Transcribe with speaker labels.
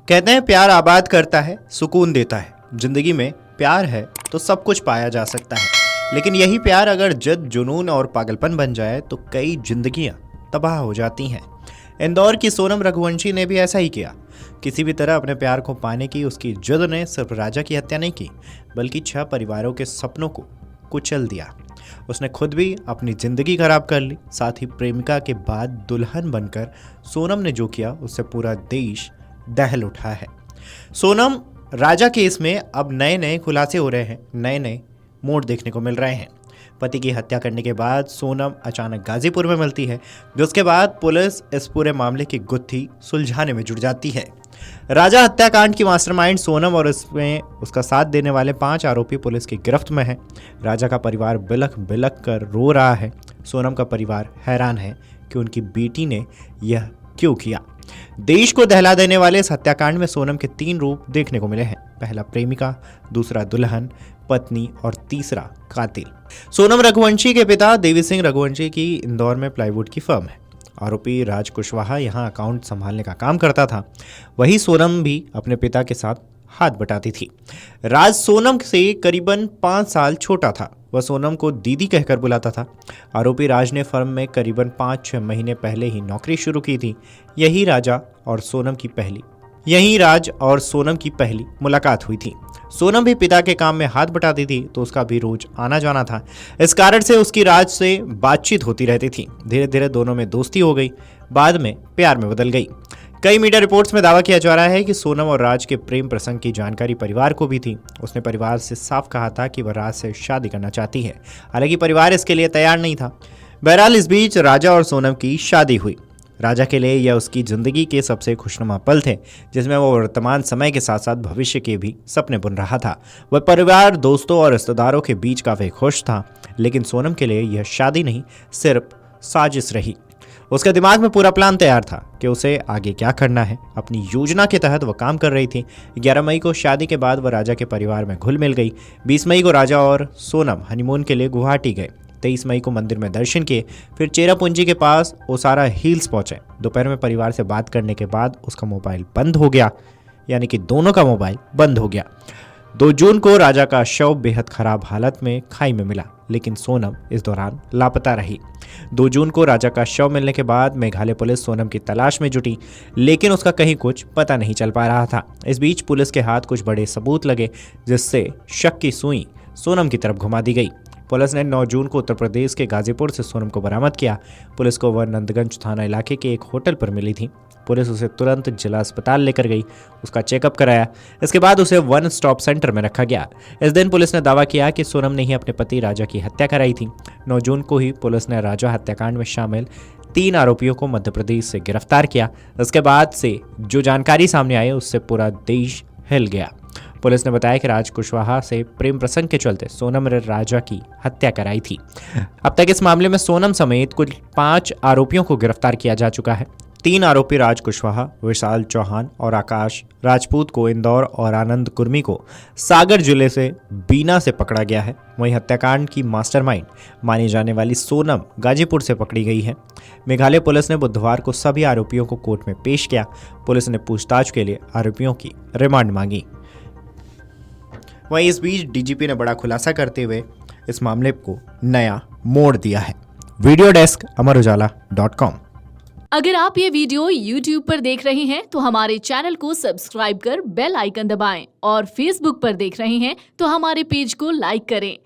Speaker 1: कहते हैं प्यार आबाद करता है, सुकून देता है। जिंदगी में प्यार है तो सब कुछ पाया जा सकता है, लेकिन यही प्यार अगर जिद, जुनून और पागलपन बन जाए तो कई जिंदगियां तबाह हो जाती हैं। इंदौर की सोनम रघुवंशी ने भी ऐसा ही किया। किसी भी तरह अपने प्यार को पाने की उसकी जिद ने सिर्फ राजा की हत्या नहीं की, बल्कि 6 परिवारों के सपनों को कुचल दिया। उसने खुद भी अपनी जिंदगी खराब कर ली, साथ ही प्रेमिका के बाद दुल्हन बनकर सोनम ने जो किया उससे पूरा देश दहल उठा है। सोनम राजा केस में अब नए नए खुलासे हो रहे हैं, नए नए मोड़ देखने को मिल रहे हैं। पति की हत्या करने के बाद सोनम अचानक गाजीपुर में मिलती है, जिसके बाद पुलिस इस पूरे मामले की गुत्थी सुलझाने में जुट जाती है। राजा हत्याकांड की मास्टरमाइंड सोनम और इसमें उसका साथ देने वाले 5 आरोपी पुलिस की गिरफ्त में हैं। राजा का परिवार बिलख बिलख कर रो रहा है। सोनम का परिवार हैरान है कि उनकी बेटी ने यह क्यों किया। देश को दहला देने वाले इस हत्याकांड में सोनम के 3 रूप देखने को मिले हैं। पहला प्रेमिका, दूसरा दुल्हन, पत्नी और तीसरा कातिल। सोनम रघुवंशी के पिता देवी सिंह रघुवंशी की इंदौर में प्लाईवुड की फर्म है। आरोपी राज कुशवाहा यहाँ अकाउंट संभालने का काम करता था। वही सोनम भी अपने पिता के साथ हाथ बटाती थी। राज सोनम से करीबन 5 साल छोटा था। वह सोनम को दीदी कहकर बुलाता था। आरोपी राज ने फर्म में करीबन 5-6 महीने पहले ही नौकरी शुरू की थी। यही राज और सोनम की पहली मुलाकात हुई थी। सोनम भी पिता के काम में हाथ बटाती थी, तो उसका भी रोज आना जाना था। इस कारण से उसकी राज से बातचीत होती रहती थी। धीरे धीरे दोनों में दोस्ती हो गई, बाद में प्यार में बदल गई। कई मीडिया रिपोर्ट्स में दावा किया जा रहा है कि सोनम और राज के प्रेम प्रसंग की जानकारी परिवार को भी थी। उसने परिवार से साफ कहा था कि वह राज से शादी करना चाहती है, हालांकि परिवार इसके लिए तैयार नहीं था। बहरहाल इस बीच राजा और सोनम की शादी हुई। राजा के लिए यह उसकी जिंदगी के सबसे खुशनुमा पल थे, जिसमें वो वर्तमान समय के साथ साथ भविष्य के भी सपने बुन रहा था। वह परिवार, दोस्तों और रिश्तेदारों के बीच काफी खुश था, लेकिन सोनम के लिए यह शादी नहीं, सिर्फ साजिश रही। उसके दिमाग में पूरा प्लान तैयार था कि उसे आगे क्या करना है। अपनी योजना के तहत वह काम कर रही थी। 11 मई को शादी के बाद वह राजा के परिवार में घुल मिल गई। 20 मई को राजा और सोनम हनीमून के लिए गुवाहाटी गए। 23 मई को मंदिर में दर्शन किए, फिर चेरापूंजी के पास ओसारा हिल्स पहुंचे। दोपहर में परिवार से बात करने के बाद उसका मोबाइल बंद हो गया, यानी कि दोनों का मोबाइल बंद हो गया। 2 जून को राजा का शव बेहद खराब हालत में खाई में मिला, लेकिन सोनम इस दौरान लापता रही। 2 जून को राजा का शव मिलने के बाद मेघालय पुलिस सोनम की तलाश में जुटी, लेकिन उसका कहीं कुछ पता नहीं चल पा रहा था। इस बीच पुलिस के हाथ कुछ बड़े सबूत लगे, जिससे शक की सुई सोनम की तरफ घुमा दी गई। पुलिस ने 9 जून को उत्तर प्रदेश के गाजीपुर से सोनम को बरामद किया। पुलिस को वह नंदगंज थाना इलाके के एक होटल पर मिली थी। पुलिस उसे तुरंत जिला अस्पताल लेकर गई, उसका चेकअप कराया। इसके बाद उसे 1 स्टॉप सेंटर में रखा गया। इस दिन पुलिस ने दावा किया कि सोनम ने ही अपने पति राजा की हत्या कराई थी। 9 जून को ही पुलिस ने राजा हत्याकांड में शामिल 3 आरोपियों को मध्य प्रदेश से गिरफ्तार किया। इसके बाद से जो जानकारी सामने आई, उससे पूरा देश हिल गया। पुलिस ने बताया कि राज कुशवाहा से प्रेम प्रसंग के चलते सोनम ने राजा की हत्या कराई थी। अब तक इस मामले में सोनम समेत कुल 5 आरोपियों को गिरफ्तार किया जा चुका है। 3 आरोपी राज कुशवाहा, विशाल चौहान और आकाश राजपूत को इंदौर और आनंद कुर्मी को सागर जिले से बीना से पकड़ा गया है। वहीं हत्याकांड की मास्टरमाइंड मानी जाने वाली सोनम गाजीपुर से पकड़ी गई है। मेघालय पुलिस ने बुधवार को सभी आरोपियों को कोर्ट में पेश किया। पुलिस ने पूछताछ के लिए आरोपियों की रिमांड मांगी। वहीं इस बीच डीजीपी ने बड़ा खुलासा करते हुए इस मामले को नया मोड़ दिया है। वीडियो डेस्क अमरउजाला.com।
Speaker 2: अगर आप ये वीडियो YouTube पर देख रहे हैं तो हमारे चैनल को सब्सक्राइब कर बेल आइकन दबाएं, और Facebook पर देख रहे हैं तो हमारे पेज को लाइक करें।